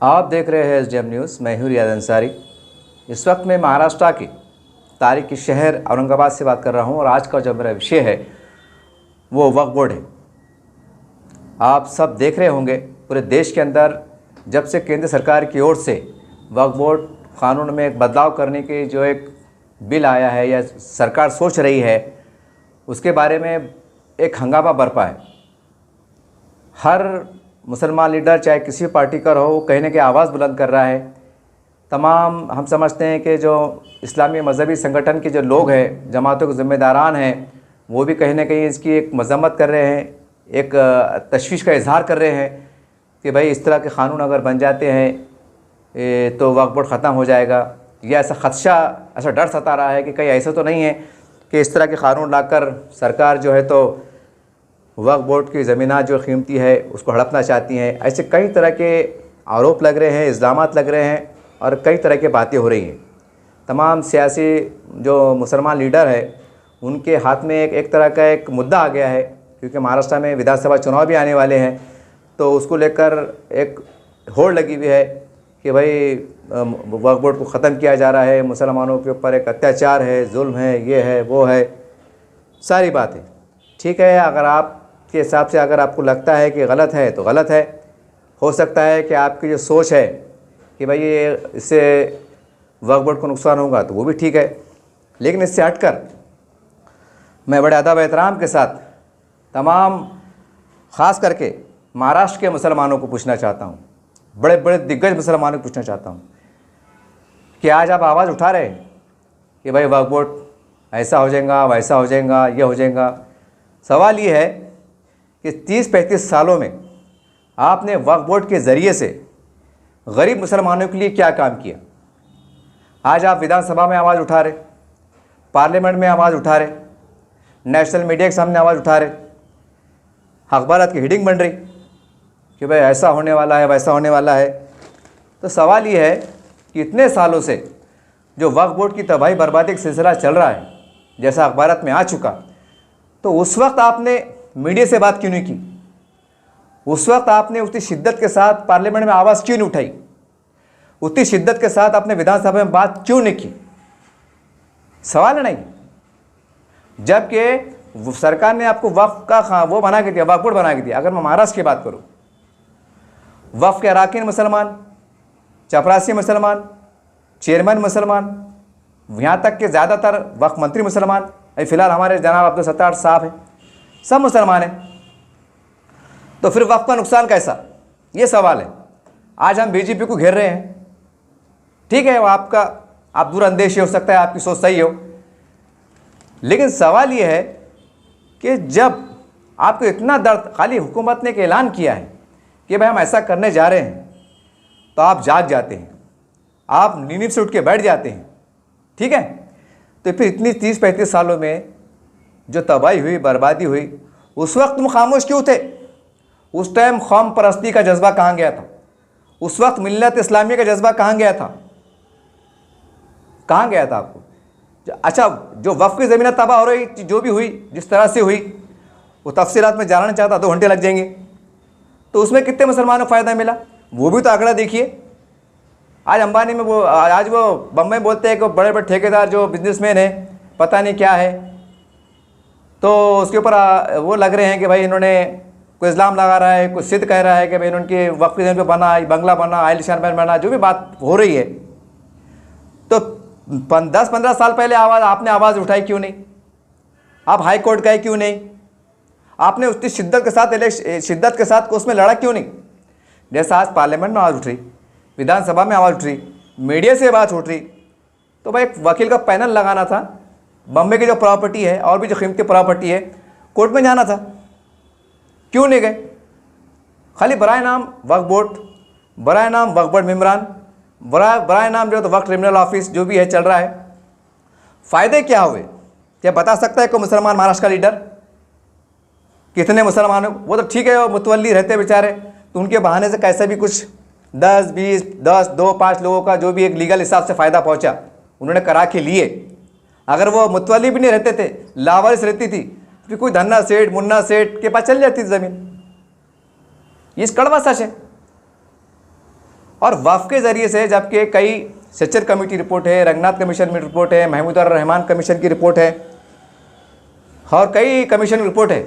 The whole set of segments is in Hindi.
आप देख रहे हैं SDM न्यूज़। मैं हूं रियाज अंसारी। इस वक्त मैं महाराष्ट्र की तारीखी शहर औरंगाबाद से बात कर रहा हूं और आज का जो मेरा विषय है वो वक्फ बोर्ड है। आप सब देख रहे होंगे पूरे देश के अंदर जब से केंद्र सरकार की ओर से वक्फ बोर्ड कानून में एक बदलाव करने की जो एक बिल आया है या सरकार सोच रही है, उसके बारे में एक हंगामा बरपा है। हर मुसलमान लीडर चाहे किसी पार्टी का हो, कहीं ना कहीं आवाज़ बुलंद कर रहा है। तमाम हम समझते हैं कि जो इस्लामी मजहबी संगठन के जो लोग हैं, जमातों के ज़िम्मेदारान हैं, वो भी कहीं ना कहीं इसकी एक मजम्मत कर रहे हैं, एक तशवीश का इजहार कर रहे हैं कि भाई इस तरह के क़ानून अगर बन जाते हैं तो वक्फ बोर्ड ख़त्म हो जाएगा, या ऐसा ख़दशा, ऐसा डर सता रहा है कि कहीं ऐसा तो नहीं है कि इस तरह के क़ानून लाकर सरकार जो है तो वक्फ बोर्ड की ज़मीनात जो कीमती है उसको हड़पना चाहती हैं। ऐसे कई तरह के आरोप लग रहे हैं, इल्ज़ामात लग रहे हैं और कई तरह की बातें हो रही हैं। तमाम सियासी जो मुसलमान लीडर है उनके हाथ में एक तरह का एक मुद्दा आ गया है, क्योंकि महाराष्ट्र में विधानसभा चुनाव भी आने वाले हैं, तो उसको लेकर एक होड़ लगी हुई है कि भाई वक्फ बोर्ड को ख़त्म किया जा रहा है, मुसलमानों के ऊपर एक अत्याचार है, जुल्म है, ये है वो है, सारी बातें ठीक है। अगर आप के हिसाब से अगर आपको लगता है कि गलत है तो गलत है। हो सकता है कि आपकी जो सोच है कि भाई ये इससे वक्फ बोर्ड को नुकसान होगा तो वो भी ठीक है, लेकिन इससे हटकर मैं बड़े अदब एहतराम के साथ तमाम ख़ास करके महाराष्ट्र के मुसलमानों को पूछना चाहता हूँ, बड़े बड़े दिग्गज मुसलमानों को पूछना चाहता हूँ कि आज आप आवाज़ उठा रहे हैं कि भाई वक्फ बोर्ड ऐसा हो जाएगा, वैसा हो जाएगा, ये हो जाएगा। सवाल ये है कि 30-35 सालों में आपने वक्फ बोर्ड के ज़रिए से गरीब मुसलमानों के लिए क्या काम किया? आज आप विधानसभा में आवाज़ उठा रहे, पार्लियामेंट में आवाज़ उठा रहे, नेशनल मीडिया के सामने आवाज़ उठा रहे, अखबारात की हेडिंग बन रही कि भाई ऐसा होने वाला है, वैसा होने वाला है। तो सवाल ये है कि इतने सालों से जो वक्फ बोर्ड की तबाही बर्बादी का सिलसिला चल रहा है, जैसा अखबारात में आ चुका, तो उस वक्त आपने मीडिया से बात क्यों नहीं की? उस वक्त आपने उतनी शिद्दत के साथ पार्लियामेंट में आवाज़ क्यों नहीं उठाई? उतनी शिद्दत के साथ आपने विधानसभा में बात क्यों नहीं की? सवाल है नहीं। जबकि सरकार ने आपको वक्फ का वो बना के दिया, वक्फ बोर्ड बना के दिया। अगर मैं महाराष्ट्र की बात करूँ, वक्फ के अराकीन मुसलमान, चपरासी मुसलमान, चेयरमैन मुसलमान, यहाँ तक कि ज़्यादातर वक्फ मंत्री मुसलमान, अभी फ़िलहाल हमारे जनाब अब्दुल सत्तार साहब हैं, सब मुसलमान हैं। तो फिर वक्फ का नुकसान कैसा? ये सवाल है। आज हम बीजेपी को घेर रहे हैं, ठीक है, वो आप दूरअंदेशी हो सकता है, आपकी सोच सही हो, लेकिन सवाल ये है कि जब आपको इतना दर्द, खाली हुकूमत ने एक ऐलान किया है कि भाई हम ऐसा करने जा रहे हैं, तो आप जाग जाते हैं, आप नींद से उठ के बैठ जाते हैं, ठीक है। तो फिर इतनी 30-35 सालों में जो तबाही हुई, बर्बादी हुई, उस वक्त तुम खामोश क्यों थे? उस टाइम कौम परस्ती का जज्बा कहाँ गया था? उस वक्त मिल्लत इस्लामी का जज्बा कहाँ गया था? कहाँ गया था आपको? अच्छा, जो वक्फ की ज़मीन तबाह हो रही, जो भी हुई, जिस तरह से हुई, वो तफसीलात में जानना चाहता 2 घंटे लग जाएंगे। तो उसमें कितने मुसलमानों को फ़ायदा मिला, वो भी तो आंकड़ा देखिए। आज अंबानी में आज वो बम्बई बोलते हैं कि बड़े बड़े ठेकेदार जो बिजनेसमैन हैं, पता नहीं क्या है, तो उसके ऊपर वो लग रहे हैं कि भाई इन्होंने कोई इल्ज़ाम लगा रहा है, कोई सिद्ध कह रहा है कि भाई इन्होंने वक्फ की ज़मीन पे बना, बंगला बना, आलिशान महल बना, जो भी बात हो रही है। तो 10-15 साल पहले आपने आवाज़ उठाई क्यों नहीं? आप हाई कोर्ट गए क्यों नहीं? आपने उतनी शिद्दत के साथ उसमें लड़ा क्यों नहीं? जैसा आज पार्लियामेंट में आवाज़ उठ रही, विधानसभा में आवाज़ उठ रही, मीडिया से बात उठ रही, तो भाई एक वकील का पैनल लगाना था, बम्बे की जो प्रॉपर्टी है और भी जो कीमती प्रॉपर्टी है, कोर्ट में जाना था, क्यों नहीं गए? खाली बराए नाम वक्फ बोर्ड, बराए नाम वक्फ बोर्ड मेम्बरान, बराए नाम जो तो वक्फ ट्रिब्यूनल ऑफिस जो भी है चल रहा है। फ़ायदे क्या हुए? क्या बता सकता है कोई मुसलमान महाराष्ट्र का लीडर? कितने मुसलमानों? वो तो ठीक है, वो मुतवल्ली रहते बेचारे, तो उनके बहाने से कैसे भी कुछ 10, 20, 10, 2, 5 लोगों का जो भी एक लीगल हिसाब से फ़ायदा पहुंचा, उन्होंने करा के लिए। अगर वो मुतवल्ली भी नहीं रहते थे, लावारिस रहती थी, फिर कोई धन्ना सेठ, मुन्ना सेठ के पास चल जाती थी ज़मीन। ये कड़वा सच है। और वक्फ के ज़रिए से, जबकि कई सच्चर कमेटी रिपोर्ट है, रंगनाथ कमीशन में रिपोर्ट है, महमूद और रहमान कमीशन की रिपोर्ट है और कई कमीशन की रिपोर्ट है,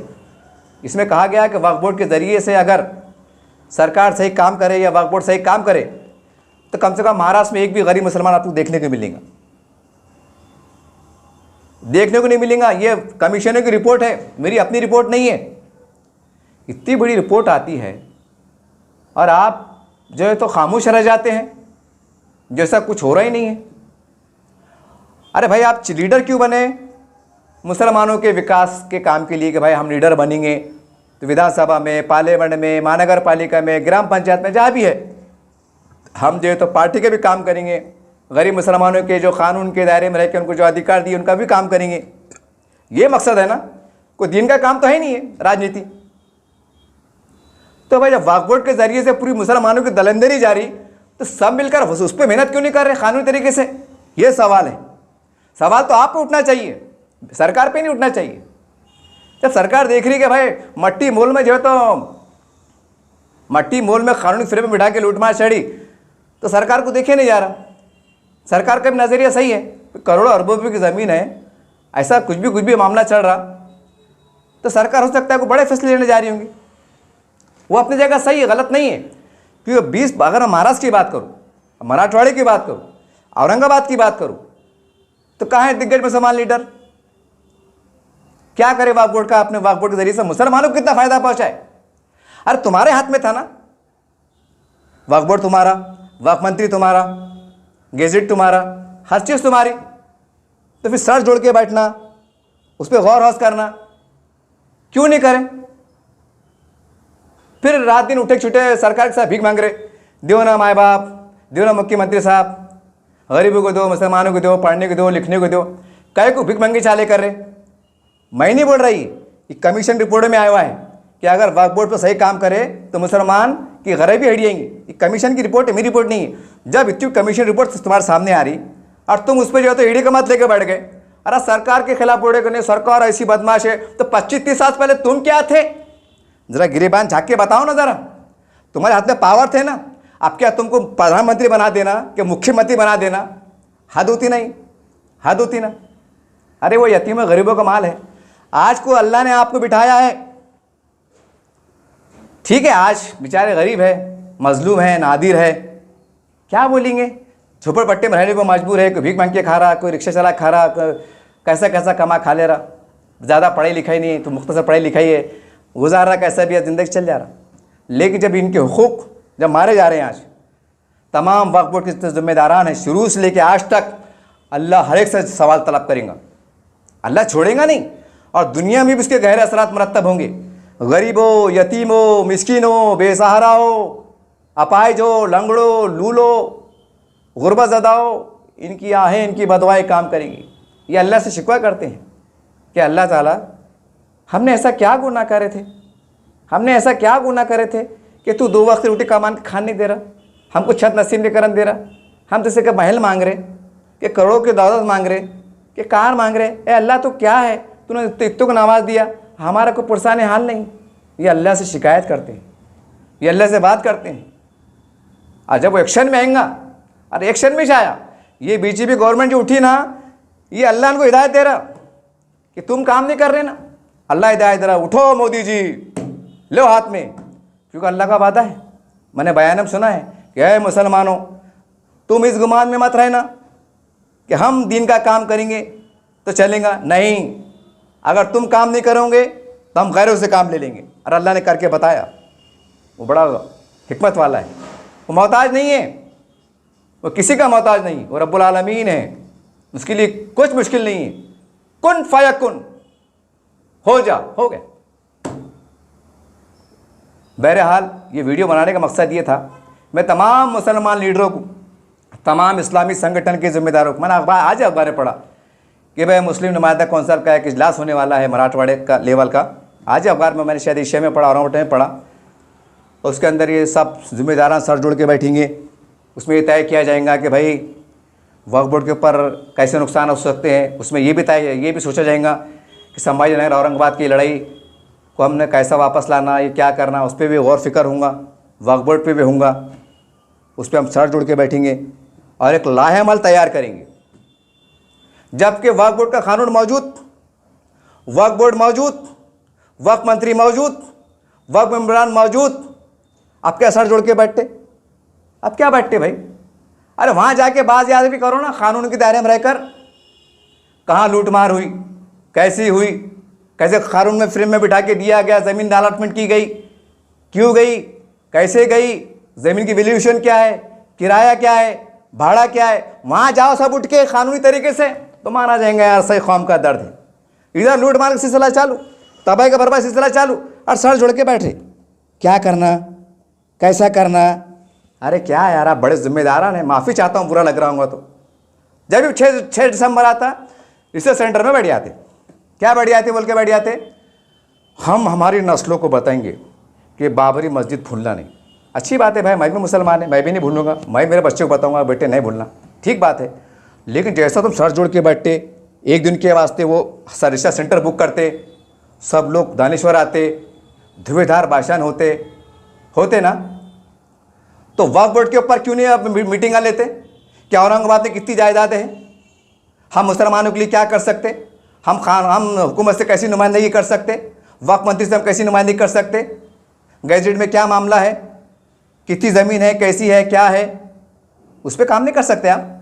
इसमें कहा गया कि वक्फ बोर्ड के ज़रिए से अगर सरकार सही काम करे या वक्फ बोर्ड सही काम करे तो कम से कम महाराष्ट्र में एक भी गरीब मुसलमान आपको देखने को मिलेगा, देखने को नहीं मिलेगा। ये कमीशनों की रिपोर्ट है, मेरी अपनी रिपोर्ट नहीं है। इतनी बड़ी रिपोर्ट आती है और आप जो है तो खामोश रह जाते हैं, जैसा कुछ हो रहा ही नहीं है। अरे भाई, आप लीडर क्यों बने मुसलमानों के विकास के काम के लिए कि भाई हम लीडर बनेंगे तो विधानसभा में, पार्लियामेंट में, महानगर पालिका में, ग्राम पंचायत में, जहाँ भी है हम जो है तो पार्टी के भी काम करेंगे, गरीब मुसलमानों के जो कानून के दायरे में रह के उनको जो अधिकार दिए उनका भी काम करेंगे। ये मकसद है ना, कोई दिन का काम तो है नहीं है राजनीति। तो भाई जब वक्फ बोर्ड के ज़रिए से पूरी मुसलमानों की दलंदरी जारी, तो सब मिलकर उस पर मेहनत क्यों नहीं कर रहे कानूनी तरीके से? ये सवाल है। सवाल तो आप पे उठना चाहिए, सरकार पे नहीं उठना चाहिए। जब सरकार देख रही है कि भाई मट्टी मोल में जो है तो मट्टी मोल में कानूनी फ्रेम में बिठा के लूटमार चढ़ी, तो सरकार को देखे नहीं जा रहा। सरकार का भी नज़रिया सही है, करोड़ों अरबों रुपये की ज़मीन है, ऐसा कुछ भी मामला चल रहा तो सरकार हो सकता है कोई बड़े फैसले लेने जा रही होंगी। वो अपनी जगह सही है, गलत नहीं है। क्योंकि 20 अगर हम महाराष्ट्र की बात करूँ, मराठवाड़े की बात करूँ, औरंगाबाद की बात करूँ, तो कहाँ है दिग्गज मुसलमान लीडर? क्या करे वक्फ बोर्ड का? अपने वक्फ बोर्ड के जरिए से मुसलमानों को कितना फायदा पहुंचाए? अरे तुम्हारे हाथ में था ना, वक्फ बोर्ड तुम्हारा, वक्फ मंत्री तुम्हारा, गेजेट तुम्हारा, हर चीज़ तुम्हारी। तो फिर सर जोड़ के बैठना, उस पर गौर हौस करना क्यों नहीं करें? फिर रात दिन उठे छुटे सरकार के साथ भीख मांग रहे, दो ना माए बाप, दो ना मुख्यमंत्री साहब, गरीबों को दो, मुसलमानों को दो, पढ़ने को दो, लिखने को दो, कई को भीख मांगी चाले कर रहे। मैं नहीं बोल रही, ये कमीशन रिपोर्ट में आया हुआ है कि अगर वक्फ बोर्ड पर सही काम करे तो मुसलमान की गरीबी हटिएंगी। ये कमीशन की रिपोर्ट है, मेरी रिपोर्ट नहीं है। जब इतनी कमीशन रिपोर्ट तुम्हारे सामने आ रही और तुम उस पर जो है तो ईडी का मत लेके बैठ गए, अरे सरकार के खिलाफ बोले कि नहीं सरकार ऐसी बदमाश है, तो 25-30 साल पहले तुम क्या थे? जरा गिरेबान झाँक के बताओ ना जरा। तुम्हारे हाथ में पावर थे ना, अब क्या तुमको प्रधानमंत्री बना देना कि मुख्यमंत्री बना देना? हद होती नहीं, हद होती ना। अरे वो यतीम गरीबों का माल है। आज को अल्लाह ने आपको बिठाया है, ठीक है, आज बेचारे गरीब है, मजलूम है, नादिर है, क्या बोलेंगे? झोपड़पट्टी में रहने को मजबूर है, कोई भीख मांग के खा रहा, कोई रिक्शा चला खा रहा, कैसा कैसा कमा खा ले रहा, ज़्यादा पढ़ाई लिखाई नहीं तो मुख्तसर पढ़ाई लिखाई है, गुजार रहा, कैसा भी ज़िंदगी चल जा रहा। लेकिन जब इनके हुकूक जब मारे जा रहे हैं, आज तमाम वक्फ बोर्ड के जिम्मेदारान हैं, शुरू से लेकर आज तक अल्लाह हर एक से सवाल तलब करेगा, अल्लाह छोड़ेगा नहीं। और दुनिया में भी उसके गहरे असरात मरतब होंगे। गरीबों, यतीमों, मिस्किनों, बेसहाराओं, अपाहिजों, लंगड़ों, लूलो, गुरबत ज़दाओं, इनकी आहें, इनकी बदवाएँ काम करेंगी। ये अल्लाह से शिकवा करते हैं कि अल्लाह ताला हमने ऐसा क्या गुनाह करे थे, हमने ऐसा क्या गुनाह करे थे कि तू 2 वक्त रोटी कमान के खाने नहीं दे रहा, हमको छत नसीब नहीं करन दे रहा, हम तुझसे क्या महल मांग रहे, कि करोड़ों की दौलत मांग रहे, कि कार मांग रहे। ए अल्लाह तो क्या है, तूने इतने को नवाज दिया, हमारा कोई पुरसान हाल नहीं। ये अल्लाह से शिकायत करते हैं, ये अल्लाह से बात करते हैं। और जब वो एक्शन में आएगा, अरे एक्शन में आया, ये बीजेपी गवर्नमेंट जो उठी ना, ये अल्लाह उनको हिदायत दे रहा कि तुम काम नहीं कर रहे ना, अल्लाह हिदायत दे रहा, उठो मोदी जी, लो हाथ में। क्योंकि अल्लाह का वादा है, मैंने बयान में सुना है कि ऐ मुसलमानों, तुम इस गुमान में मत रहना कि हम दीन का काम करेंगे तो चलेगा, नहीं, अगर तुम काम नहीं करोगे तो हम गैरों से काम ले लेंगे। और अल्लाह ने करके बताया, वो बड़ा हिकमत वाला है, वो मोहताज नहीं है, वो किसी का मोहताज नहीं, वो रब्बुल आलमीन है, उसके लिए कुछ मुश्किल नहीं है। कुन फयकुन, हो जा, हो गया। बहरहाल ये वीडियो बनाने का मकसद ये था, मैं तमाम मुसलमान लीडरों को, तमाम इस्लामी संगठन के जिम्मेदारों को, मैंने आज अखबार में पढ़ा कि भाई मुस्लिम नुमाइंदा कौंसिल का एक इजलास होने वाला है मराठवाड़े का लेवल का। आज अखबार में मैंने शायद एशिया में पढ़ा, औरंगाबाद में पढ़ा, उसके अंदर ये सब जिम्मेदारान सर जोड़ के बैठेंगे। उसमें ये तय किया जाएगा कि भाई वक्फ बोर्ड के ऊपर कैसे नुकसान हो सकते हैं। उसमें ये भी सोचा जाएगा कि संभाजी नगर औरंगाबाद की लड़ाई को हमने कैसा वापस लाना, ये क्या करना, उस पर भी गौर फिक्र होगा, वक्फ बोर्ड पर भी होगा। उस पर हम सर जोड़ के बैठेंगे और एक लाहेअमल तैयार करेंगे। जबकि वक्फ बोर्ड का कानून मौजूद, वक्फ बोर्ड मौजूद, वक्फ मंत्री मौजूद, वक्फ मेंबरान मौजूद, आप क्या सर जोड़ के बैठते? अब क्या बैठते भाई? अरे वहाँ जाके बाज़ भी करो ना, कानून के दायरे में रहकर। कहाँ लूटमार हुई, कैसी हुई, कैसे कानून में फ्रेम में बिठा के दिया गया, ज़मीन अलॉटमेंट की गई, क्यों गई, कैसे गई, ज़मीन की वैल्यूएशन क्या है, किराया क्या है, भाड़ा क्या है, वहाँ जाओ सब उठ के कानूनी तरीके से, तो माना जाएंगे यार सही कौम का दर्द है। इधर लूट मार का सिलसिला चालू, तबाही का बर्बाद सिलसिला चालू, और सर जोड़ के बैठे क्या करना, कैसा करना। अरे क्या यार, आप बड़े जिम्मेदारान हैं, माफ़ी चाहता हूँ बुरा लग रहा होगा तो। जब भी 6 दिसंबर आता रिसर्च सेंटर में बैठ जाते, क्या बैठ जाते बोल के बैठ जाते, हम हमारी नस्लों को बताएंगे कि बाबरी मस्जिद भूलना नहीं। अच्छी बात है भाई, मैं भी मुसलमान है, मैं भी नहीं भूलूंगा, मैं मेरे बच्चे को बताऊंगा बेटे नहीं भूलना, ठीक बात है। लेकिन जैसा तुम सर जोड़ के बैठते, एक दिन के वास्ते वो रिसर्च सेंटर बुक करते, सब लोग दानिश्वर आते, धुएंधार भाषण होते ना, तो वक्फ बोर्ड के ऊपर क्यों नहीं आप मीटिंग लेते? क्या औरंगाबाद में कितनी जायदादें हैं, हम मुसलमानों के लिए क्या कर सकते, हम हुकूमत से कैसी नुमाइंदगी कर सकते, वक्फ मंत्री से हम कैसी नुमाइंदगी कर सकते, गैजेट में क्या मामला है, कितनी ज़मीन है, कैसी है, क्या है, उस पर काम नहीं कर सकते आप?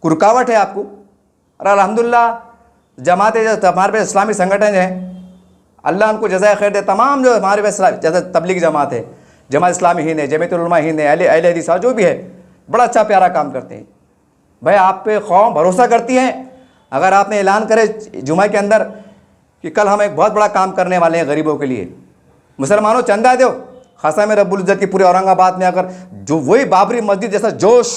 रुकावट है आपको। और अल्हम्दुलिल्लाह जमात हमारे पे इस्लामी संगठन है, अल्लाह उनको जज़ाए खैर दे, तमाम जो हमारे पे जैसे तबलीग जमात है, जमात इस्लामी हिंद है, जमीयत उलमा हिंद है, अहले हदीस जो भी है, बड़ा अच्छा प्यारा काम करते हैं भाई। आप पे कौम भरोसा करती है। अगर आपने ऐलान करे जुमा के अंदर कि कल हम एक बहुत बड़ा काम करने वाले हैं गरीबों के लिए, मुसलमानों चंदा दो, खासा में रब्बुल इज़्ज़त की पूरे औरंगाबाद में अगर जो वही बाबरी मस्जिद जैसा जोश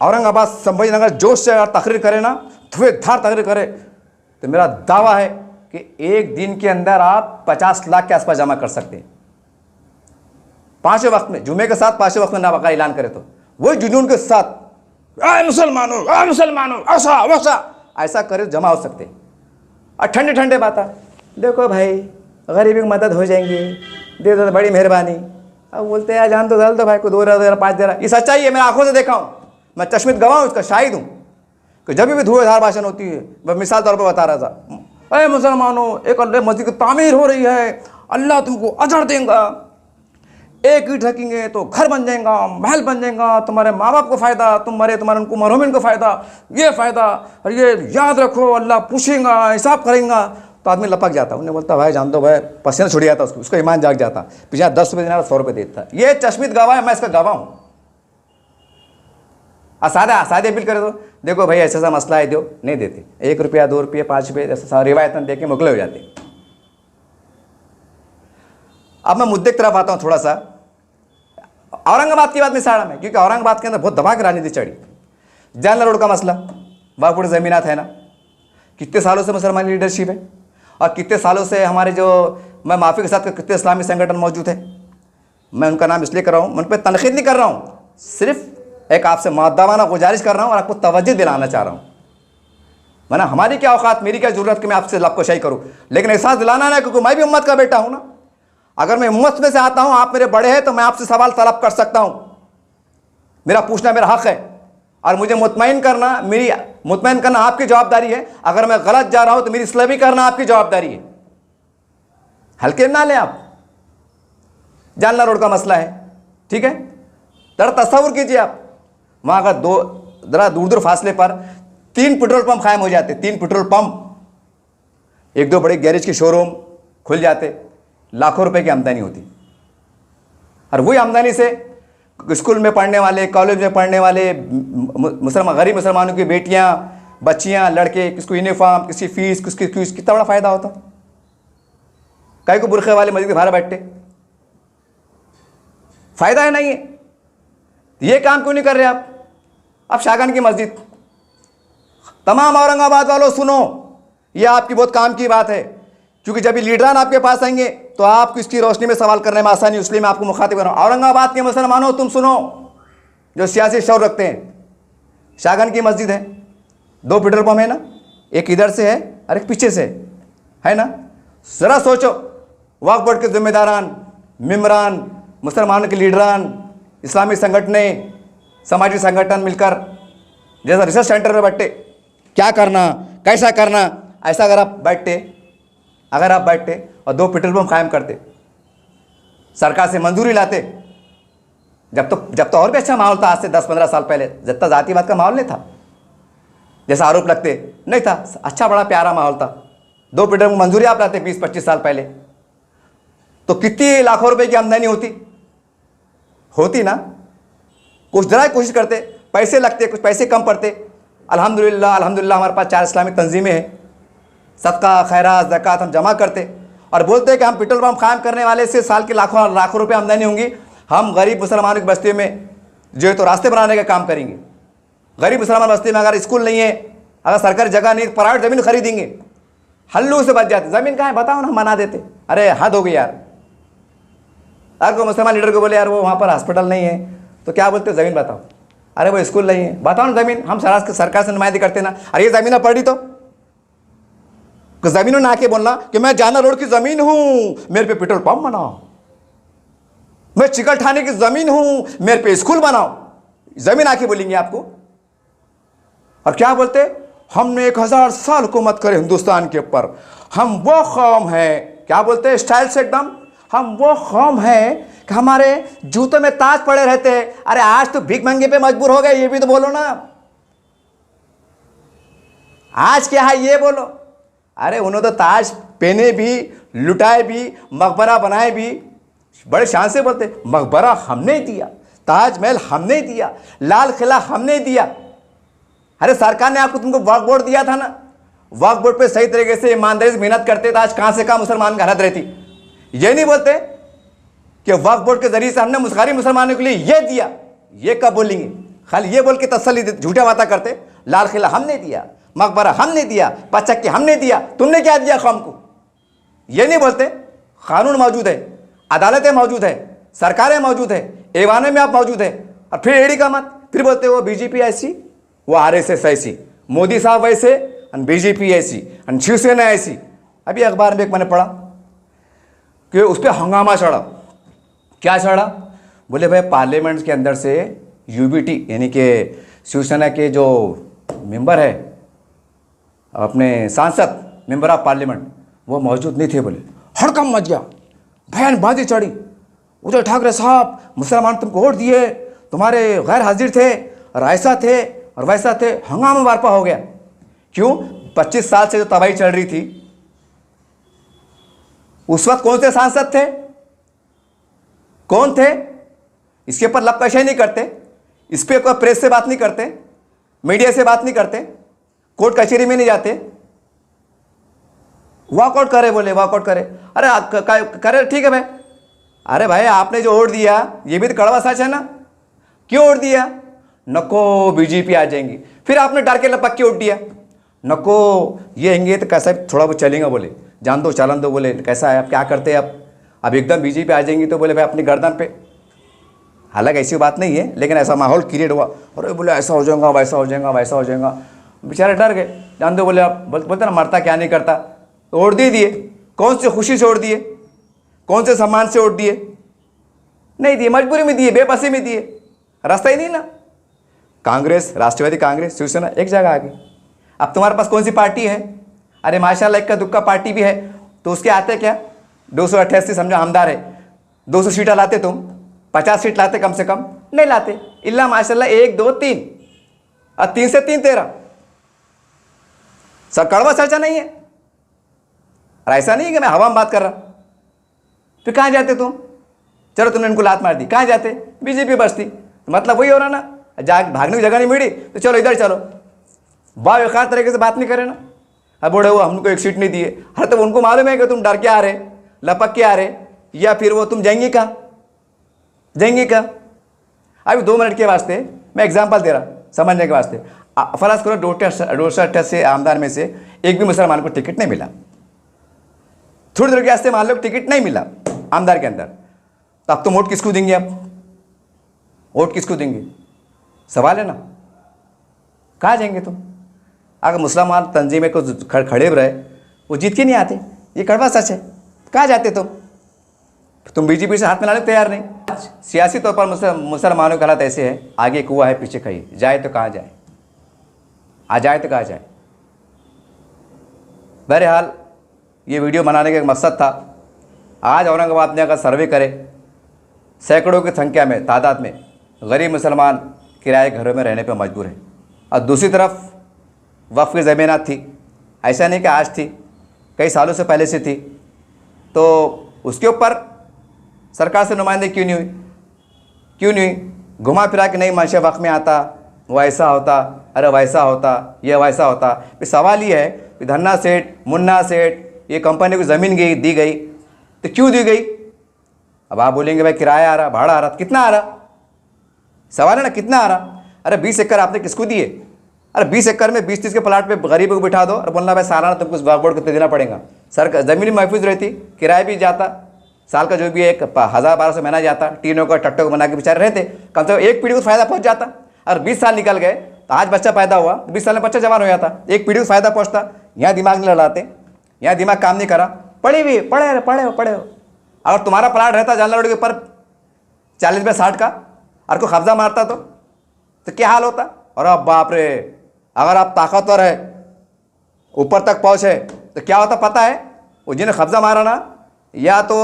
औरंगाबाद संभाजीनगर जोश से अगर तकरीर करे ना, धुएंधार तकरीर करे, तो मेरा दावा है कि एक दिन के अंदर आप 50 लाख के आसपास जमा कर सकते हैं। 5 वक्त में, जुमे के साथ 5 वक्त में नाबाका ऐलान करे तो वही जुनून के साथ मुसलमानों ऐसा वैसा ऐसा करे जमा हो सकते। और ठंडे ठंडे बात, देखो भाई गरीबी की मदद हो जाएंगी, दे दो बड़ी मेहरबानी। अब बोलते हैं जान तो डाल दो भाई को 2 दे रहा 5 दे रहा। ये सच्चाई है, मैं आंखों से देखा हूँ, मैं चश्मित गवाह हूँ, इसका शाहिद हूँ कि जब भी धुएंधार भाषण होती है, मैं मिसाल तौर पर बता रहा था, अरे मुसलमानों एक अल्लाह मस्जिद की तामीर हो रही है, अल्लाह तुमको अजर देगा, एक ईंट रखेंगे तो घर बन जाएगा, महल बन जाएगा, तुम्हारे माँ बाप को फ़ायदा, तुम्हारे उनको मरहुमीन को फ़ायदा, ये फ़ायदा, और ये याद रखो अल्लाह पूछेगा, हिसाब करेगा। तो आदमी लपक जाता, उन्हें बोलता भाई जान दो भाई, पसीना छुड़ जाता उसको ईमान जाग जाता, पिछले 10 रुपये देना 100 रुपये देता। ये चश्मित गवाह है, मैं इसका गवाह हूँ। सादे अपील करे तो देखो भाई ऐसा ऐसा मसला है, दो नहीं देते, 1 रुपया 2 रुपये 5 रुपये ऐसा रिवायतन दे के मुकले हो जाते। अब मैं मुद्दे की तरफ आता हूँ थोड़ा सा, औरंगाबाद की बात मिसाड़ा में, क्योंकि औरंगाबाद के अंदर बहुत दबा के राजनीति चढ़ी। जालना रोड का मसला, वक्फ बोर्ड ज़मीनात है ना, कितने सालों से मुसलमान लीडरशिप है, और कितने सालों से हमारे जो, मैं माफ़ी के साथ कितने इस्लामी संगठन मौजूद है, मैं उनका नाम इसलिए कर रहा हूँ, मैं उन पर तनकीद नहीं कर रहा हूँ, सिर्फ एक आपसे मुअद्दबाना गुजारिश कर रहा हूँ और आपको तवज्जो दिलाना चाह रहा हूँ। वरना हमारी क्या औकात, मेरी क्या ज़रूरत कि मैं आपसे लबकोशाई करूँ, लेकिन एहसास दिलाना ना, क्योंकि मैं भी उम्मत का बेटा हूँ ना। अगर मैं उम्मत में से आता हूँ, आप मेरे बड़े हैं, तो मैं आपसे सवाल तलब कर सकता हूँ, मेरा पूछना मेरा हक़ है, और मुझे मुतमईन करना आपकी जवाबदारी है। अगर मैं गलत जा रहा हूँ तो मेरी इस्लाह भी करना आपकी जवाबदारी है, हल्के ना लें आप। जालना रोड का मसला है, ठीक है, जरा तस्वुर कीजिए आप, वहाँ अगर जरा दूर दूर फासले पर 3 पेट्रोल पंप कायम हो जाते, 3 पेट्रोल पंप, 1-2 बड़े गैरेज के शोरूम खुल जाते, लाखों रुपए की आमदनी होती। और वही आमदनी से स्कूल में पढ़ने वाले, कॉलेज में पढ़ने वाले गरीब मुसलमानों की बेटियां, बच्चियां, लड़के, किसको यूनिफॉर्म, किसकी फीस, कितना बड़ा फ़ायदा होता। कई को बुरखे वाले मस्जिद के बाहर बैठते, फ़ायदा है नहीं है, ये काम क्यों नहीं कर रहे आप? अब शाहगंज की मस्जिद, तमाम औरंगाबाद वालों सुनो, ये आपकी बहुत काम की बात है, क्योंकि जब ये लीडरान आपके पास आएंगे तो आपको इसकी रोशनी में सवाल करने में आसानी, इसलिए मैं आपको मुखातिब कर रहा हूँ। औरंगाबाद के मुसलमानों तुम सुनो, जो सियासी शौर रखते हैं, शाहगंज की मस्जिद है, 2 पेट्रोल पंप है ना, एक इधर से है और एक पीछे से है ना। ज़रा सोचो, वक्फ बोर्ड के जिम्मेदारान, मेम्बरान, मुसलमानों के लीडरान, इस्लामिक संगठनें, सामाजिक संगठन मिलकर जैसा रिसर्च सेंटर में बैठते, क्या करना, कैसा करना, ऐसा अगर आप बैठते और 2 पेट्रोल पंप कायम करते, सरकार से मंजूरी लाते, जब तो और भी अच्छा माहौल था। आज से 10-15 साल पहले जितना जातिवाद का माहौल नहीं था, जैसा आरोप लगते नहीं था, अच्छा बड़ा प्यारा माहौल था। 2 पेट्रोल पंप मंजूरी आप लाते 20-25 साल पहले, तो कितनी लाखों रुपए की आमदनी होती ना। कुछ जरा कोशिश करते, पैसे लगते, कुछ पैसे कम पड़ते। अल्हम्दुलिल्लाह हमारे पास 4 इस्लामिक तंजीमें हैं, सदका, खैरात, ज़कात हम जमा करते और बोलते हैं कि हम पेट्रोल पंप कायम करने वाले से साल के लाखों रुपए आमदनी होंगी। हम गरीब मुसलमानों की बस्तियों में जो है तो रास्ते बनाने का काम करेंगे। गरीब मुसलमान बस्ती में अगर स्कूल नहीं है, अगर सरकारी जगह नहीं, प्राइवेट ज़मीन खरीदेंगे, हल्लू से बच जाते। ज़मीन कहाँ है बताओ ना, हम मना देते। अरे हद हो गई यार। अगर कोई मुसलमान लीडर को बोले यार वो वहाँ पर हॉस्पिटल नहीं है, तो क्या बोलते, ज़मीन बताओ। अरे वो स्कूल नहीं है, बताओ ना ज़मीन। हम सरकार से नुमाइंदगी करते ना, अरे ये ज़मीन पड़ी तो ज़मीनों ना आके बोलना कि मैं जाना रोड की ज़मीन हूँ, मेरे पे पेट्रोल पंप बनाओ। मैं चिकल ठाणे की ज़मीन हूँ, मेरे पे स्कूल बनाओ। ज़मीन आके बोलेंगे आपको। और क्या बोलते, हमने 1000 साल हुकूमत करे हिंदुस्तान के ऊपर, हम वो कौम हैं, क्या बोलते हैं स्टाइल से एकदम, हम वो कौम हैं कि हमारे जूतों में ताज पड़े रहते हैं। अरे आज तो भीख मंगे पे मजबूर हो गए, ये भी तो बोलो ना। आज क्या है ये बोलो। अरे उन्होंने तो ताज पहने भी, लुटाए भी, मकबरा बनाए भी, बड़े शान से बोलते मकबरा हमने दिया, ताजमहल हमने दिया, लाल किला हमने दिया। अरे सरकार ने आपको तुमको वक्फ बोर्ड दिया था ना, वक्फ बोर्ड पे सही तरीके से ईमानदारी से मेहनत करते तो आज कहाँ से कहाँ मुसलमान की हालत रहती। ये नहीं बोलते कि वक्फ बोर्ड के जरिए से हमने मुस्लिम मुसलमानों के लिए ये दिया। ये कब बोलेंगे, खाली ये बोल के तसल्ली झूठा बातें करते। लाल किला हमने दिया, मकबरा हमने दिया, पचक्की हमने दिया, तुमने क्या दिया कौम को, ये नहीं बोलते। कानून मौजूद है, अदालतें मौजूद है, सरकारें मौजूद है, ऐवानों में आप मौजूद है, और फिर एड़ी का मत, फिर बोलते वो बीजेपी ऐसी, वो आरएसएस ऐसी, मोदी साहब वैसे, बीजेपी ऐसी, शिवसेना ऐसी। अभी अखबार में एक मैंने पढ़ा कि उस पर हंगामा चढ़ा। क्या चढ़ा, बोले भाई पार्लियामेंट के अंदर से यूबीटी यानी कि शिवसेना के जो मेंबर है, अपने सांसद, मेंबर ऑफ पार्लियामेंट, वो मौजूद नहीं थे। बोले हड़कंप मच गया, बयानबाजी चढ़ी। उद्धव ठाकरे साहब, मुसलमान तुमको वोट दिए, तुम्हारे गैर हाजिर थे और ऐसा थे और वैसा थे, हंगामा बर्पा हो गया। क्यों, 25 साल से जो तबाही चल रही थी, उस वक्त कौन से सांसद थे, कौन थे, इसके ऊपर लपकशाई नहीं करते, इस पर कोई प्रेस से बात नहीं करते, मीडिया से बात नहीं करते, कोर्ट कचहरी में नहीं जाते। वॉकआउट करे, बोले वॉकआउट करे। अरे करे ठीक है भाई। अरे भाई आपने जो वोट दिया ये भी तो कड़वा सच है ना। क्यों वोट दिया, नको बीजेपी आ जाएंगी, फिर आपने डर के लपक के वोट दिया, नको ये आएंगे तो कैसा थोड़ा बहुत चलेगा, बोले जान दो चलन दो, बोले कैसा है, अब क्या करते हैं, अब एकदम बीजेपी आ जाएंगी तो बोले भाई अपनी गर्दन पे। हालांकि ऐसी बात नहीं है, लेकिन ऐसा माहौल क्रिएट हुआ, और बोले ऐसा हो जाएगा, वैसा हो जाएगा, वैसा हो जाएगा। बेचारे डर गए, जान दो, बोले आप बोलते ना मरता क्या नहीं करता, तो वोट दे दिए। कौन से खुशी से वोट दिए, कौन से सम्मान से वोट दिए, नहीं दिए, मजबूरी में दिए, बेबसी में दिए, रास्ता ही नहीं ना। कांग्रेस, राष्ट्रवादी कांग्रेस, शिवसेना एक जगह आ गई। अब तुम्हारे पास कौन सी पार्टी है, अरे माशाल्लाह इक्का दुक्का पार्टी भी है, तो उसके आते क्या 288 समझो आमदार है, 200 सीटें लाते तुम, 50 सीट लाते कम से कम, नहीं लाते। इल्ला माशाल्लाह 1 2 3 और 3 से 3 13। सर कड़वा चर्चा नहीं है, और ऐसा नहीं है कि मैं हवा में बात कर रहा। फिर कहाँ जाते तुम, चलो तुमने इनको लात मार दी, कहाँ जाते, बीजेपी बसती, तो मतलब वही हो रहा ना, भागने की जगह नहीं मिली तो चलो इधर चलो, बावकार तरीके से बात नहीं करे ना। अब बोले वो हमको एक सीट नहीं दिए, अरे तो उनको मालूम है कि तुम डर के आ रहे, लपक के आ रहे, या फिर वो तुम जाएंगे कहाँ, जाएंगे कहाँ। अभी 2 मिनट के वास्ते मैं एग्जाम्पल दे रहा समझने के वास्ते। फर्ज करो 288 आमदार में से एक भी मुसलमान को टिकट नहीं मिला, थोड़ी देर के वास्ते मान लो टिकट नहीं मिला आमदार के अंदर, तो अब तुम वोट किसको देंगे, अब वोट किसको देंगे, सवाल है ना। कहाँ जाएंगे तुम, अगर मुसलमान तंजीमें को खड़े रहे वो जीत के नहीं आते, ये कड़वा सच है। कहाँ जाते तुम, तुम बीजेपी से हाथ मिलाने को तैयार नहीं। सियासी तौर पर मुसलमानों के हालात ऐसे हैं, आगे कुआं है पीछे कहीं, जाए तो कहाँ जाए, आ जाए तो कहाँ जाए। बहरहाल ये वीडियो बनाने का एक मकसद था। आज औरंगाबाद में अगर सर्वे करे, सैकड़ों की संख्या में, तादाद में गरीब मुसलमान किराए घरों में रहने पर मजबूर हैं। और दूसरी तरफ वक्फ की ज़मीनात थी, ऐसा नहीं कि आज थी, कई सालों से पहले से थी, तो उसके ऊपर सरकार से नुमाइंदगी क्यों नहीं हुई? क्यों नहीं हुई? घुमा फिरा के नहीं मंशा वक्फ में आता, वो ऐसा होता, अरे वैसा होता, ये वैसा होता। फिर सवाल ये है कि धन्ना सेठ, मुन्ना सेठ, ये कंपनी को ज़मीन दी गई तो क्यों दी गई? अब आप बोलेंगे भाई किराया आ रहा, भाड़ा आ रहा, तो कितना आ रहा? सवाल है ना, कितना आ रहा? अरे 20 एकड़ आपने किसको दिए? अरे 20 एकड़ में 20-30 के प्लाट पे गरीबों को बिठा दो और बोलना भाई सालाना तुमको वक्फ बोर्ड को देना पड़ेगा। सर ज़मीन महफूज रहती, किराया भी जाता, साल का जो भी 1000-1200 महीना जाता, टीनों का टट्टों को बना के बेचारे रहते, कम से कम एक पीढ़ी को फ़ायदा पहुँच जाता। अगर 20 साल निकल गए तो आज बच्चा पैदा हुआ, 20 साल में बच्चा जवान हो जाता, एक पीढ़ी को फ़ायदा पहुँचता। यहाँ दिमाग नहीं लड़ाते, यहाँ दिमाग काम नहीं करा, पढ़े हो। अगर तुम्हारा प्लाट रहता जानला रोड के ऊपर 40 बाय 60 का और को कब्जा मारता तो क्या हाल होता? और अब बाप रे, अगर आप ताकतवर है, ऊपर तक पहुँचे तो क्या होता पता है? वो जिन्हें कब्जा मारा ना, या तो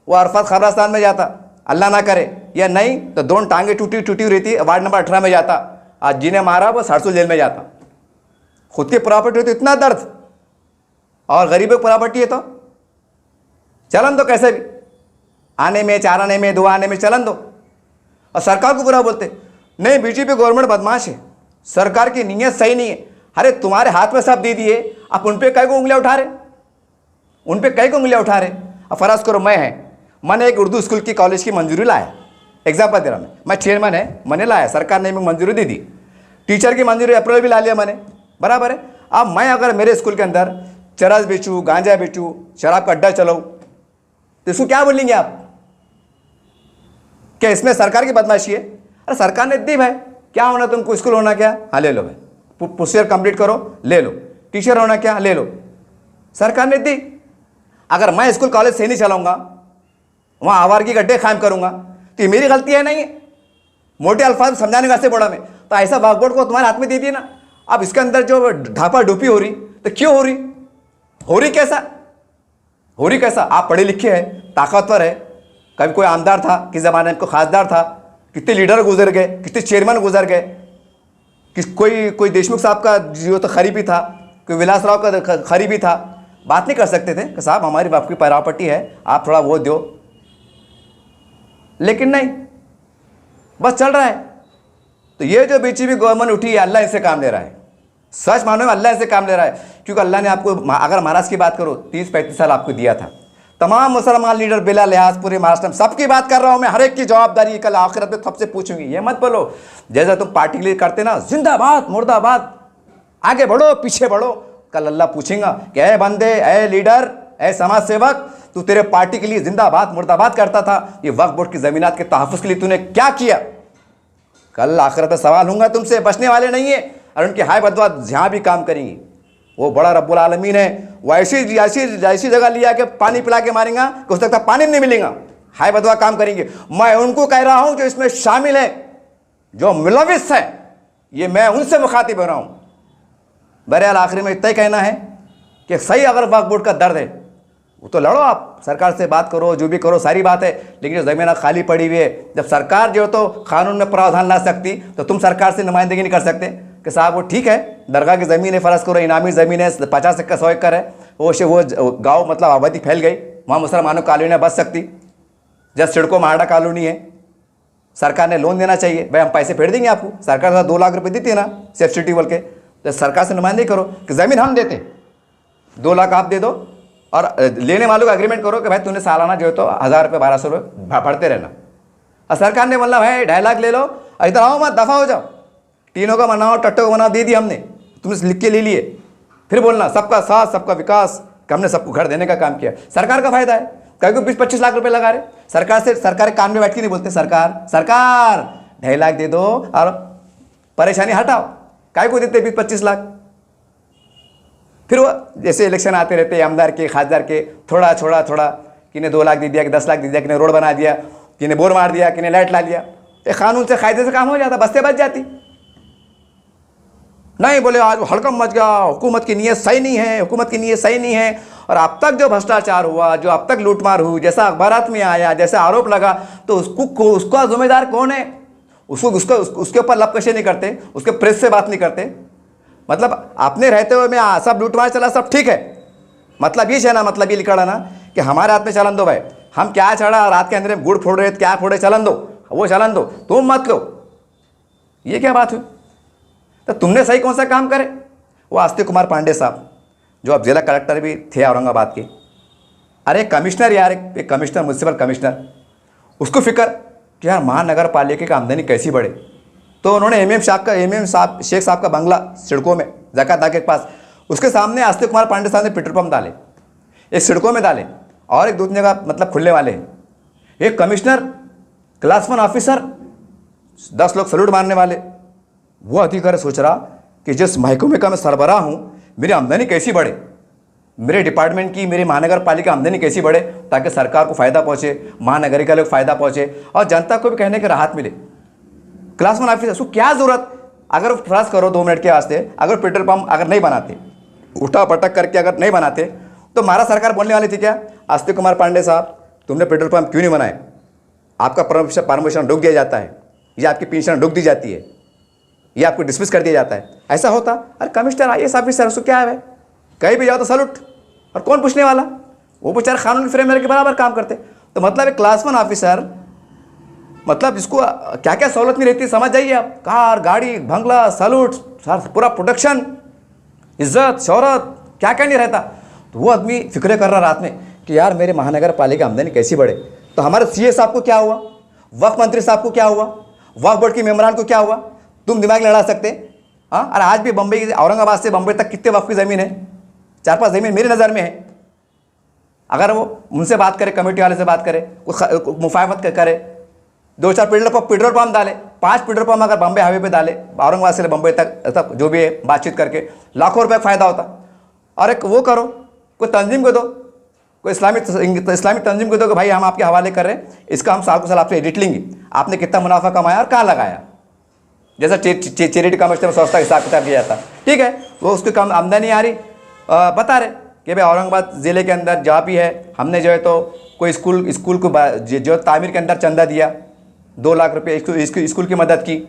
वो अरफत खबरस्तान में जाता, अल्लाह ना करे, या नहीं तो दोनों टांगे टूटी रहती, वार्ड नंबर 18 में जाता। आज जिन्हें मारा वो सरसों जेल में जाता। खुद की प्रॉपर्टी हो तो इतना दर्द, और गरीबों की प्रॉपर्टी है तो चलन दो, कैसे भी आने में, चार आने में, 2 आने में चलन दो। और सरकार को बुरा बोलते, नहीं बीजेपी गवर्नमेंट बदमाश है, सरकार की नीयत सही नहीं है। अरे तुम्हारे हाथ में सब दे दिए, आप उन पे कई को उंगलियां उठा रहे, उन पे कई को उंगलियां उठा रहे। अब फर्ज करो मैंने एक उर्दू स्कूल की कॉलेज की मंजूरी लाया, एग्जाम्पल दे रहा मैं चेयरमैन है, मैंने लाया, सरकार ने मुझे मंजूरी दे दी, टीचर की मंजूरी अप्रूवल भी ला लिया मैंने, बराबर है। अब मैं अगर मेरे स्कूल के अंदर चरस बेचूँ, गांजा बेचूँ, शराब का अड्डा चलाऊँ, तो इसको क्या बोलेंगे आप? क्या इसमें सरकार की बदमाशी है? अरे सरकार ने दी भाई, क्या होना तुमको, स्कूल होना क्या, हाँ ले लो भाई, प्रोसीजर कंप्लीट करो, ले लो, टीचर होना क्या, ले लो, सरकार ने दी। अगर मैं स्कूल कॉलेज से नहीं चलाऊंगा, वहाँ आवारगी गड्ढे कायम करूंगा, तो ये मेरी गलती है नहीं है? मोटे अल्फाज समझाने का से बड़ा में, तो ऐसा वक्फ बोर्ड को तुम्हारे हाथ में दे दिया ना। अब इसके अंदर जो ढापा डुपी हो रही, तो क्यों हो रही कैसा? आप पढ़े लिखे हैं, ताकतवर है, कभी कोई आमदार था, किस ज़माने में कोई खासदार था, कितने लीडर गुजर गए, कितने चेयरमैन गुजर गए, कोई देशमुख साहब का जो तो खरीबी था, कोई विलास राव का खरीबी था, बात नहीं कर सकते थे कि साहब हमारी वक्फ की प्रॉपर्टी है, आप थोड़ा वो दो, लेकिन नहीं, बस चल रहा है। तो ये जो बीजेपी गवर्नमेंट उठी है, अल्लाह इससे काम ले रहा है, सच मानो में अल्लाह इससे काम ले रहा है। क्योंकि अल्लाह ने आपको, अगर महाराष्ट्र की बात करो, 30-35 साल आपको दिया था, तमाम मुसलमान लीडर बिला लिहाज पूरे महाराष्ट्र में, सबकी बात कर रहा हूं मैं, हर एक की जवाबदारी कल आखिरत में सबसे पूछूंगी। ये मत बोलो जैसा तुम पार्टी के लिए करते ना, जिंदाबाद मुर्दाबाद, आगे बढ़ो पीछे बढ़ो, कल अल्लाह पूछेगा कि ए बंदे, ए लीडर, ए समाज सेवक, तू तेरे पार्टी के लिए जिंदाबाद मुर्दाबाद करता था, ये वक्फ बोर्ड की जमीनात के तहफ़्फ़ुज़ के लिए तूने क्या किया? कल आखिरत में सवाल होगा तुमसे, बचने वाले नहीं है। और उनकी हाय बदवा जहाँ भी काम करेंगी, वो बड़ा रब्बुल आलमीन है, वो ऐसी जगह लिया कि पानी पिला के मारेंगा कि हो सकता पानी नहीं मिलेगा, हाय बदवा काम करेंगे। मैं उनको कह रहा हूँ जो इसमें शामिल है, जो मुलविस है, ये मैं उनसे मुखातिब हो रहा हूँ। बहरहाल आखिर में इतना ही कहना है कि सही अगर वक्फ बोर्ड का दर्द है, वो तो लड़ो, आप सरकार से बात करो, जो भी करो, सारी बात है, लेकिन जो ज़मीन खाली पड़ी हुई है, जब सरकार जो तो कानून में प्रावधान ला सकती, तो तुम सरकार से नुमाइंदगी नहीं कर सकते कि साहब वो ठीक है, दरगाह की ज़मीन है, फ़र्ज़ करो इनामी ज़मीन है, 50 एकड़ 100 एकड़ है, वो गाँव मतलब आबादी फैल गई, वहाँ मुसलमानों कॉलोनियाँ बच सकती, जब सिड़को महाड़ा कॉलोनी है, सरकार ने लोन देना चाहिए, भाई हम पैसे फेर देंगे आपको, सरकार 2 लाख रुपये देती है ना सब्सिडी बोल के, तो सरकार से नुमाइंदगी करो कि ज़मीन हम देते, 2 लाख आप दे दो, और लेने वालों का एग्रीमेंट करो कि भाई तूने सालाना जो है तो 1000 रुपये 1200 रुपये भरते रहना। और सरकार ने बोला भाई 2.5 लाख ले लो, इधर आओ मत, दफ़ा हो जाओ, तीनों का बनाओ, टट्टों का बनाओ, दे दिया हमने, तुमने लिख के ले लिए, फिर बोलना सबका साथ सबका विकास, कि हमने सबको घर देने का काम किया। सरकार का फायदा है, कहीं को 20-25 लाख रुपए लगा रहे, सरकार कान में बैठ के नहीं बोलते सरकार 2.5 लाख दे दो और परेशानी हटाओ, काय को देते 20-25 लाख। फिर वो जैसे इलेक्शन आते रहते हैं, आमदार के खासदार के, थोड़ा किने 2 लाख दे दिया, कि 10 लाख दे दिया, किने रोड बना दिया, किने बोर मार दिया, किने लाइट ला दिया। ये कानून से कायदे से काम हो जाता, बस्ते बच जाती। नहीं बोले आज हड़कम मच गया, हुकूमत की नीयत सही नहीं है, हुकूमत की नीयत सही नहीं है। और अब तक जो भ्रष्टाचार हुआ, जो अब तक लूटमार हुई, जैसा अखबारात में आया, जैसा आरोप लगा, तो उसका जिम्मेदार कौन है? उसके ऊपर लपकशे नहीं करते, उसके प्रेस से बात नहीं करते। मतलब अपने रहते हुए में सब लूटमार चला, सब ठीक है। मतलब ये है ना, मतलब ये लिखा ना कि हमारे हाथ में चलन दो भाई, हम क्या चढ़ा रात के अंदर में गुड़ फोड़ रहे, क्या फोड़े, चलन दो, वो चलन दो, तुम मत लो। ये क्या बात हुई? तो तुमने सही कौन सा काम करे? वो आस्तिक कुमार पांडे साहब जो अब जिला कलेक्टर भी थे औरंगाबाद के, अरे कमिश्नर यार, एक कमिश्नर, म्यूनसिपल कमिश्नर, उसको फिक्र कि यार महानगर पालिका की आमदनी कैसी बढ़े। तो उन्होंने एमएम शेख साहब का बंगला सिड़कों में जकात नाके के पास, उसके सामने आस्तिक कुमार पांडे साहब ने पेट्रोल पंप डाले, एक सिड़कों में डाले और एक दूसरी जगह मतलब खुलने वाले हैं। एक कमिश्नर, क्लास 1 ऑफिसर, 10 लोग सैल्यूट मारने वाले। वो अधिकारी सोच रहा कि जिस महकमे का मैं सरबराह हूँ, मेरी आमदनी कैसी बढ़े, मेरे डिपार्टमेंट की, मेरी महानगर पालिका आमदनी कैसी बढ़े, ताकि सरकार को फ़ायदा पहुँचे, महानगरिका को फ़ायदा पहुँचे और जनता को भी कहने की राहत मिले। क्लास 1 ऑफिसर, उसको क्या ज़रूरत? अगर फर्ज करो 2 मिनट के वास्ते, अगर पेट्रोल पंप अगर नहीं बनाते, उठा पटक करके अगर नहीं बनाते, तो महाराष्ट्र सरकार बोलने वाली थी क्या, आस्तिक कुमार पांडे साहब तुमने पेट्रोल पंप क्यों नहीं बनाए, आपका परमिशन रोक दिया जाता है, या आपकी पेंशन रोक दी जाती है, या आपको डिसमिस कर दिया जाता है। ऐसा होता? अरे कमिश्नर IAS ऑफिसर, उसको क्या है, कहीं भी जाओ तो सैल्यूट, और कौन पूछने वाला? वो बेचारे कानूनी फ्रेमवर्क के बराबर काम करते। तो मतलब एक क्लास 1 ऑफिसर, मतलब जिसको क्या क्या सहूलत नहीं रहती, समझ जाइए आप, कार, गाड़ी, बंगला, सैल्यूट, पूरा प्रोटेक्शन, इज्जत, शौहरत, क्या क्या नहीं रहता। तो वो आदमी फिक्र कर रहा रात में कि यार मेरे महानगर पालिका आमदनी कैसी बढ़े। तो हमारे CA साहब को क्या हुआ, वक्फ मंत्री साहब को क्या हुआ, वक्फ बोर्ड की मेम्बरान को क्या हुआ? तुम दिमाग लड़ा सकते? हाँ, और आज भी बम्बई, औरंगाबाद से बम्बई तक कितने वक्फ की ज़मीन है? 4-5 ज़मीन मेरी नज़र में है। अगर वो उनसे बात करे, कमेटी वाले से बात करे, कुछ मुफाहमत करे, 2-4 पेट्रोल पंप डाले, 5 पेट्रोल पंप अगर बम्बई हाईवे पे डाले, औरंगाबाद से बम्बई तक जो भी है बातचीत करके, लाखों रुपए का फ़ायदा होता। और एक वो करो, कोई तंजीम को दो, कोई इस्लामिक तंजीम को दो कि भाई हम आपके हवाले कर रहे हैं, इसका हम साल को साल आपसे एडिट लेंगे, आपने कितना मुनाफा कमाया और कहाँ लगाया। जैसा चैरिटी कमिश्नर में संस्था हिसाब किताब किया जाता, ठीक है, वो उसकी कम आमदनी आ रही, बता रहे कि भाई औरंगाबाद ज़िले के अंदर जहाँ भी है, हमने जो है तो कोई स्कूल को जो तामीर के अंदर चंदा दिया, 2 लाख रुपये स्कूल की मदद की।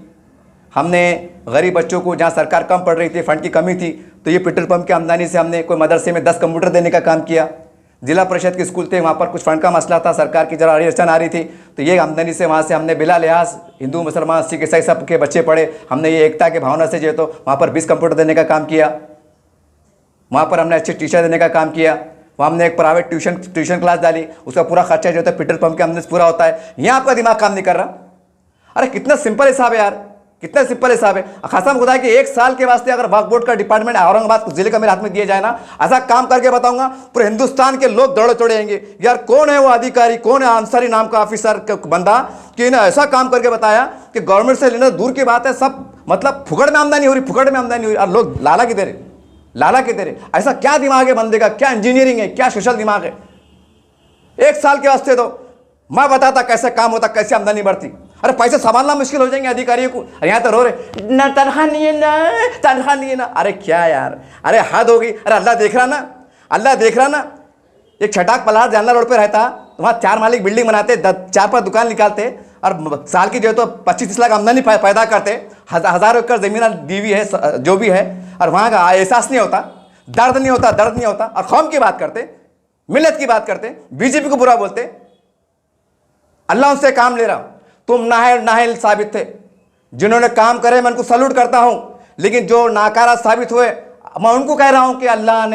हमने गरीब बच्चों को, जहाँ सरकार कम पड़ रही थी, फंड की कमी थी, तो ये पेट्रोल पंप की आमदनी से हमने कोई मदरसे में 10 कंप्यूटर देने का काम किया। जिला परिषद के स्कूल थे, वहाँ पर कुछ फंड का मसला था, सरकार की जरा अड़चन आ रही थी, तो ये आमदनी से वहाँ से हमने बिला लिहाज हिंदू, मुसलमान, सिख, ईसाई सब के बच्चे पढ़े, हमने ये एकता के भावना से जो है तो वहाँ पर 20 कंप्यूटर देने का काम किया। वहाँ पर हमने अच्छे टीचर देने का काम किया। वहाँ हमने एक प्राइवेट ट्यूशन क्लास डाली, उसका पूरा खर्चा जो होता है पेट्रोल पंप के आमदनी से पूरा होता है। यहाँ आपका दिमाग काम नहीं कर रहा। अरे कितना सिंपल हिसाब है यार, कितना सिंपल हिसाब है। कसम खुदा कि 1 साल के वास्ते अगर वक्फ बोर्ड का डिपार्टमेंट औरंगाबाद जिले का मेरे हाथ में दिया जाए ना, ऐसा काम करके बताऊंगा पूरे हिंदुस्तान के लोग दौड़े चढ़ेंगे यार, कौन है वो अधिकारी, कौन है अंसारी नाम का ऑफिसर बंदा कि इन्हें ऐसा काम करके बताया कि गवर्नमेंट से लेना दूर की बात है, सब मतलब फुकड़ में आमदनी हो रही, फुकड़ में आमदनी हो रही, और लोग लाला की दे रहे। ऐसा क्या दिमाग है बंदे का, क्या इंजीनियरिंग है, क्या सोशल दिमाग है। 1 साल के वास्ते तो मैं बताता कैसे काम होता, कैसे आमदनी बढ़ती। अरे पैसे संभालना मुश्किल हो जाएंगे अधिकारियों को। यहाँ तो रो रहे ना, तनख्वाह नहीं है ना, तनख्वाह नहीं है ना। अरे क्या यार, अरे हद हो गई। अरे अल्लाह देख रहा ना, अल्लाह देख रहा ना। एक छटाक पलार जानला रोड पे रहता, वहाँ 4 मालिक बिल्डिंग बनाते, 4-5 दुकान निकालते, और साल की जो है तो 25-30 लाख आमदनी पैदा करते, 1000 एकड़ जमीन दीवी है जो भी है, और वहाँ का एहसास नहीं होता, दर्द नहीं होता। और कौम की बात करते, मिल्लत की बात करते, बीजेपी को बुरा बोलते। अल्लाह उनसे काम ले रहा। तुम नाहल साबित थे, जिन्होंने काम करे मैं उनको सैल्यूट करता हूं, लेकिन जो नाकारा साबित हुए मैं उनको कह रहा हूं कि अल्लाह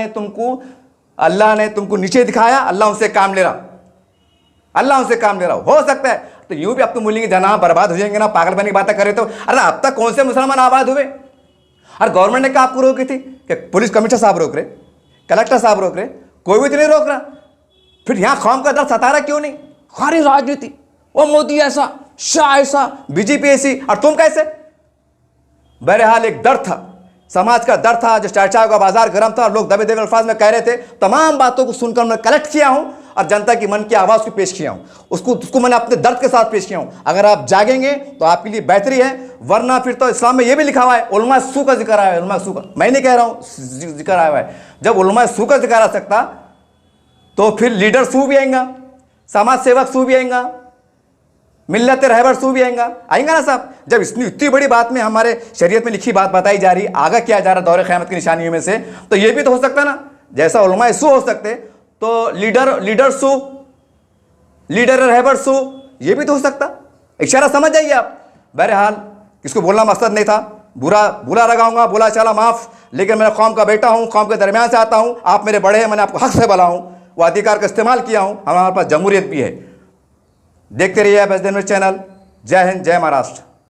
ने तुमको नीचे दिखाया। अल्लाह उनसे काम ले रहा। हो सकता है तो यूं भी अब तुम बोलेंगे जना बर्बाद हो जाएंगे ना, पागलपनी की बातें करे तो। अरे अब तक कौन से मुसलमान आबाद हुए? और गवर्नमेंट ने कहा आपको रोकी थी कि पुलिस कमिश्नर साहब रोक रहे, कलेक्टर साहब रोक रहे, कोई भी तो नहीं रोक रहा। फिर यहां कौम का दर्द सता रहा क्यों नहीं? सारी राजनीति, वो मोदी ऐसा, शाह ऐसा, बीजेपी ऐसी, और तुम कैसे? बहरहाल एक दर्द था समाज का दर्द था, जो चर्चाओं का बाजार गर्म था और लोग दबे दबे अल्फाज में कह रहे थे, तमाम बातों को सुनकर मैं कलेक्ट किया हूं और जनता की मन की आवाज़ को पेश किया हूं, उसको मैंने अपने दर्द के साथ पेश किया हूं। अगर आप जागेंगे तो आपके लिए बेहतरी है, वरना फिर तो इस्लाम में यह भी लिखा हुआ है, उलमा सू का जिक्र आया है, उलमा सू का, मैं नहीं कह रहा हूं, जिक्र आया हुआ है। जब उलमा सू का जिक्र आ सकता तो फिर लीडर सू भी आएगा, समाज सेवक सू भी आएगा, मिल्लत रहबर सू भी आएगा ना साहब। जब इतनी बड़ी बात में हमारे शरीयत में लिखी बात बताई जा रही, आगा किया जा रहा दौरे क़यामत की निशानियों में से, तो ये भी तो हो सकता ना, जैसा उलमा सू हो सकते तो लीडर सू, लीडर रहबर सू, ये भी तो हो सकता। इशारा समझ जाइए आप। बहरहाल किसको बोलना मकसद नहीं था, बुरा लगाऊंगा, बोला चला माफ़, लेकिन मैं कौम का बेटा हूँ, कौम के दरमियान से आता हूँ, आप मेरे बड़े हैं, मैंने आपको हक से बोला हूँ, वो अधिकार का इस्तेमाल किया हूँ। हमारे पास जमहूरियत भी है। देखते रहिए आप एसडीएन न्यूज़ चैनल। जय हिंद, जय महाराष्ट्र।